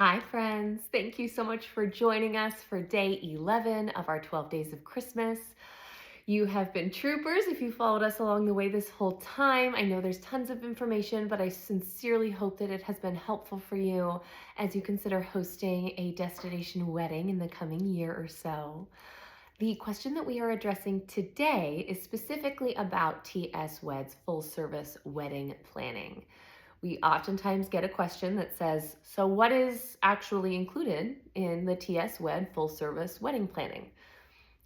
Hi, friends. Thank you so much for joining us for day 11 of our 12 days of Christmas. You have been troopers if you followed us along the way this whole time. I know there's tons of information, but I sincerely hope that it has been helpful for you as you consider hosting a destination wedding in the coming year or so. The question that we are addressing today is specifically about TS Wed's full service wedding planning. We oftentimes get a question that says, so what is actually included in the TS Wed full service wedding planning?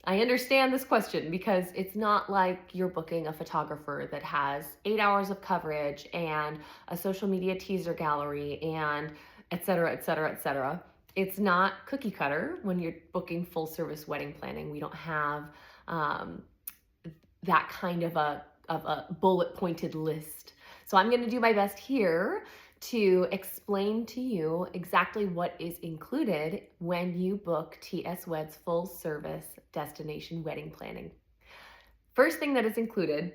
I understand this question because it's not like you're booking a photographer that has 8 hours of coverage and a social media teaser gallery and et cetera, et cetera, et cetera. It's not cookie cutter when you're booking full service wedding planning. We don't have that kind of a bullet pointed list. So I'm going to do my best here to explain to you exactly what is included when you book TS Wed's full service destination wedding planning. First thing that is included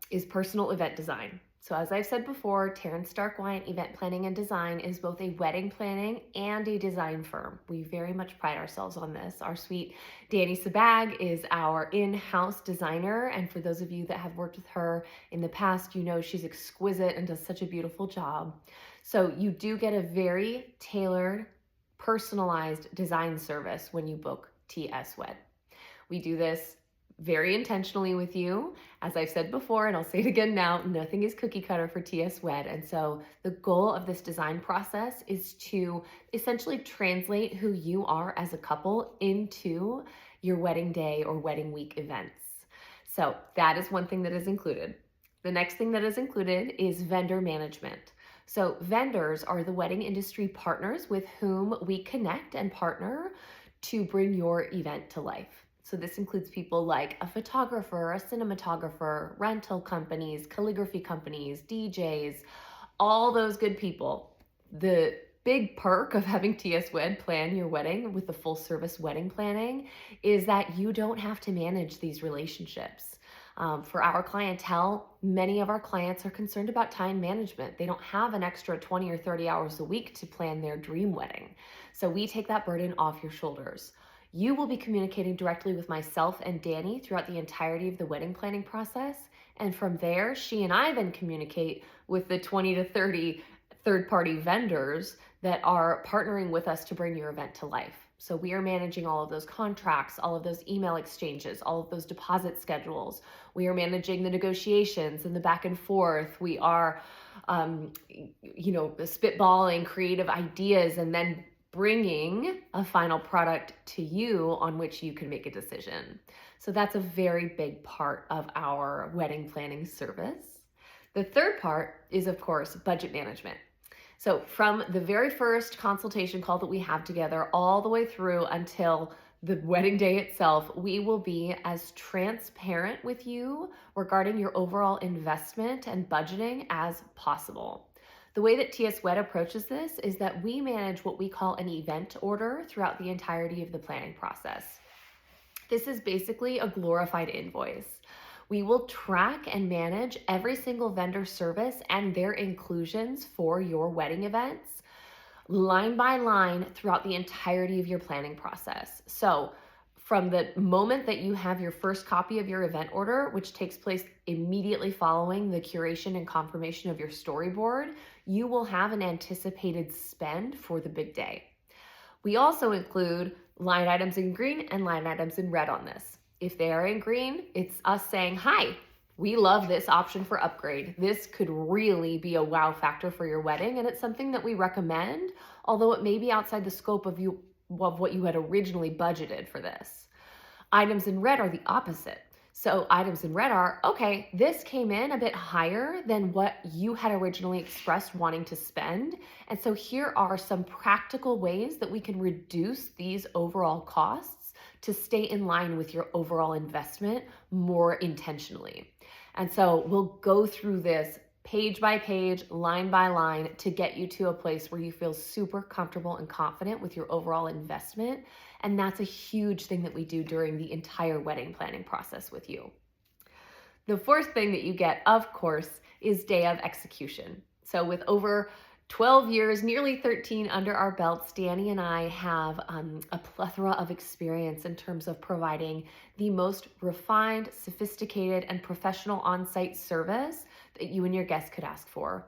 is personal event design. So as I've said before, Taryn Stark Wyant Event Planning and Design is both a wedding planning and a design firm. We very much pride ourselves on this. Our sweet Danny Sabag is our in-house designer, and for those of you that have worked with her in the past, you know she's exquisite and does such a beautiful job. So you do get a very tailored, personalized design service when you book TS Wed. We do this very intentionally with you. As I've said before, and I'll say it again now, nothing is cookie cutter for TS Wed. And so the goal of this design process is to essentially translate who you are as a couple into your wedding day or wedding week events. So that is one thing that is included. The next thing that is included is vendor management. So vendors are the wedding industry partners with whom we connect and partner to bring your event to life. So this includes people like a photographer, a cinematographer, rental companies, calligraphy companies, DJs, all those good people. The big perk of having TS Wed plan your wedding with the full service wedding planning is that you don't have to manage these relationships. For our clientele, many of our clients are concerned about time management. They don't have an extra 20 or 30 hours a week to plan their dream wedding. So we take that burden off your shoulders. You will be communicating directly with myself and Danny throughout the entirety of the wedding planning process. And from there, she and I then communicate with the 20 to 30 third-party vendors that are partnering with us to bring your event to life. So we are managing all of those contracts, all of those email exchanges, all of those deposit schedules. We are managing the negotiations and the back and forth. We are, spitballing creative ideas and then bringing a final product to you on which you can make a decision. So that's a very big part of our wedding planning service. The third part is, of course, budget management. So from the very first consultation call that we have together all the way through until the wedding day itself, we will be as transparent with you regarding your overall investment and budgeting as possible. The way that TS Wed approaches this is that we manage what we call an event order throughout the entirety of the planning process. This is basically a glorified invoice. We will track and manage every single vendor service and their inclusions for your wedding events line by line throughout the entirety of your planning process. So from the moment that you have your first copy of your event order, which takes place immediately following the curation and confirmation of your storyboard, you will have an anticipated spend for the big day. We also include line items in green and line items in red on this. If they are in green, it's us saying, hi, we love this option for upgrade. This could really be a wow factor for your wedding, and it's something that we recommend, although it may be outside the scope of what you had originally budgeted for this. Items in red are the opposite. So items in red are, okay, this came in a bit higher than what you had originally expressed wanting to spend. And so here are some practical ways that we can reduce these overall costs to stay in line with your overall investment more intentionally. And so we'll go through this page by page, line by line, to get you to a place where you feel super comfortable and confident with your overall investment. And that's a huge thing that we do during the entire wedding planning process with you. The fourth thing that you get, of course, is day of execution. So with over 12 years, nearly 13 under our belts, Danny and I have a plethora of experience in terms of providing the most refined, sophisticated, and professional on-site service that you and your guests could ask for.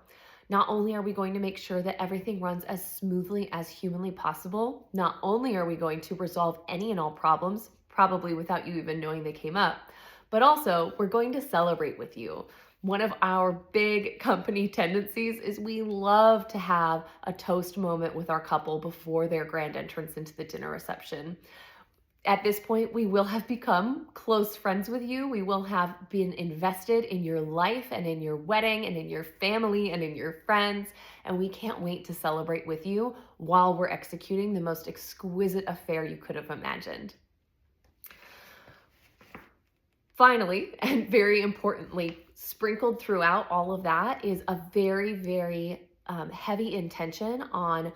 Not only are we going to make sure that everything runs as smoothly as humanly possible, not only are we going to resolve any and all problems, probably without you even knowing they came up, but also we're going to celebrate with you. One of our big company tendencies is we love to have a toast moment with our couple before their grand entrance into the dinner reception. At this point, we will have become close friends with you. We will have been invested in your life and in your wedding and in your family and in your friends. And we can't wait to celebrate with you while we're executing the most exquisite affair you could have imagined. Finally, and very importantly, sprinkled throughout all of that is a very, very heavy intention on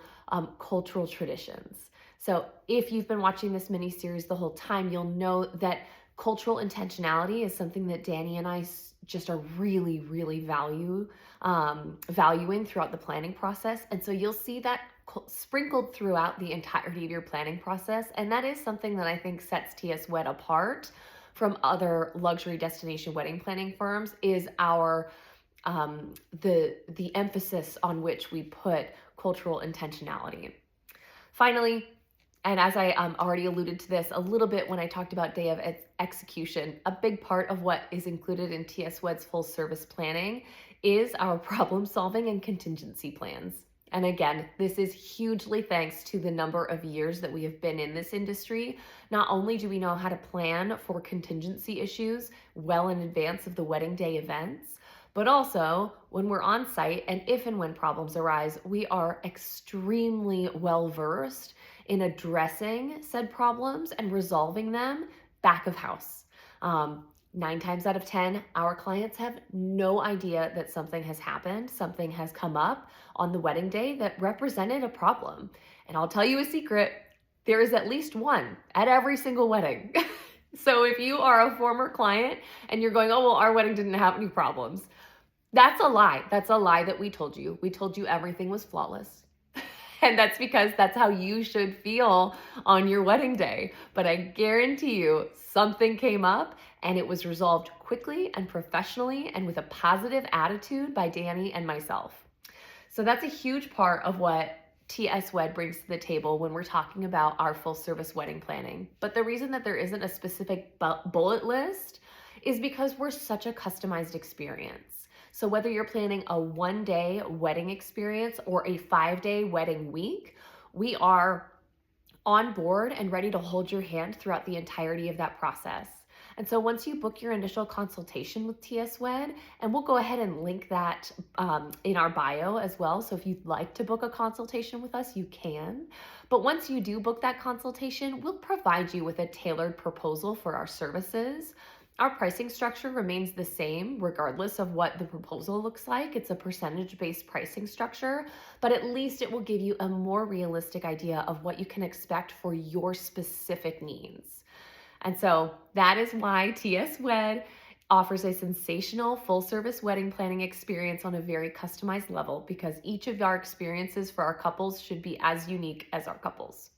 cultural traditions. So if you've been watching this mini series the whole time, you'll know that cultural intentionality is something that Danny and I just are really, really valuing throughout the planning process. And so you'll see that sprinkled throughout the entirety of your planning process. And that is something that I think sets TS Wed apart from other luxury destination wedding planning firms, is our the emphasis on which we put cultural intentionality. Finally, and as I already alluded to this a little bit when I talked about day of execution, a big part of what is included in TS Wed's full service planning is our problem solving and contingency plans. And again, this is hugely thanks to the number of years that we have been in this industry. Not only do we know how to plan for contingency issues well in advance of the wedding day events, but also when we're on site and if and when problems arise, we are extremely well versed in addressing said problems and resolving them back of house. 9 times out of 10, our clients have no idea that something has happened, something has come up on the wedding day that represented a problem. And I'll tell you a secret, there is at least one at every single wedding. So if you are a former client and you're going, oh, well, our wedding didn't have any problems, that's a lie. That's a lie that we told you. We told you everything was flawless. And that's because that's how you should feel on your wedding day. But I guarantee you something came up and it was resolved quickly and professionally and with a positive attitude by Danny and myself. So that's a huge part of what TS Wed brings to the table when we're talking about our full service wedding planning. But the reason that there isn't a specific bullet list is because we're such a customized experience. So whether you're planning a 1-day wedding experience or a 5-day wedding week, we are on board and ready to hold your hand throughout the entirety of that process. And so once you book your initial consultation with TS Wed, and we'll go ahead and link that in our bio as well. So if you'd like to book a consultation with us, you can. But once you do book that consultation, we'll provide you with a tailored proposal for our services. Our pricing structure remains the same regardless of what the proposal looks like. It's a percentage-based pricing structure, but at least it will give you a more realistic idea of what you can expect for your specific needs. And so that is why TS Wed offers a sensational full-service wedding planning experience on a very customized level, because each of our experiences for our couples should be as unique as our couples.